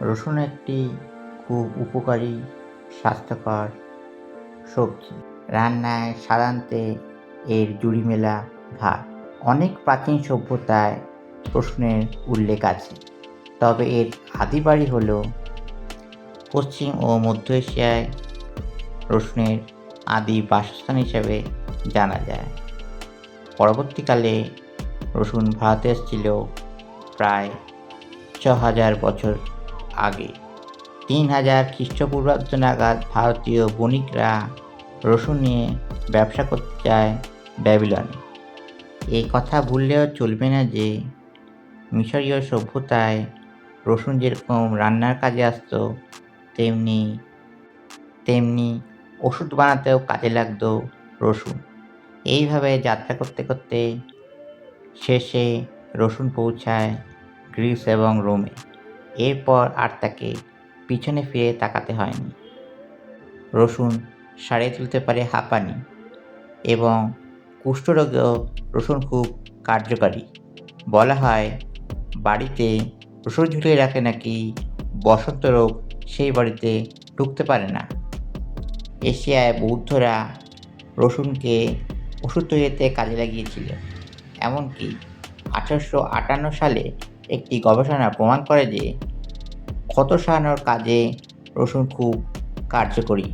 রসুন একটি খুব উপকারী স্বাস্থ্যকর সবজি। রান্নায় সাধারণত এর জুড়ি মেলা ভাগ। অনেক প্রাচীন সভ্যতায় রসুনের উল্লেখ আছে, তবে এর আদি বাড়ি হল পশ্চিম ও মধ্য এশিয়ায়। রসুনের আদি বাসস্থান হিসেবে জানা যায়। পরবর্তীকালে রসুন ভারতে এসেছিল প্রায় ৬,০০০ বছর আগে। ৩,০০০ খ্রিস্টপূর্বাব্দ নাগাদ ভারতীয় বণিকরা রসুন নিয়ে ব্যবসা করতে যায় ব্যাবিলনে। এই কথা ভুললেও চলবে না যে মিশরীয় সভ্যতায় রসুন যেরকম রান্নার কাজে আসত, তেমনি ওষুধ বানাতেও কাজে লাগত রসুন। এইভাবে যাত্রা করতে করতে শেষে রসুন পৌঁছায় গ্রিস এবং রোমে। এরপর আর তাকে পিছনে ফিরে তাকাতে হয়নি। রসুন সারিয়ে তুলতে পারে হাঁপানি এবং কুষ্ঠরোগেও রসুন খুব কার্যকারী। বলা হয়, বাড়িতে রসুন ঝুলিয়ে রাখলে নাকি বসন্ত রোগ সেই বাড়িতে ঢুকতে পারে না। এশিয়ায় বৌদ্ধরা রসুনকে ওষুধ তৈরিতে কাজে লাগিয়েছিল। এমনকি ১৮৫৮ সালে একটি গবেষণা প্রমাণ করে যে ক্ষত সারানোর কাজে রসুন খুব কার্যকরী।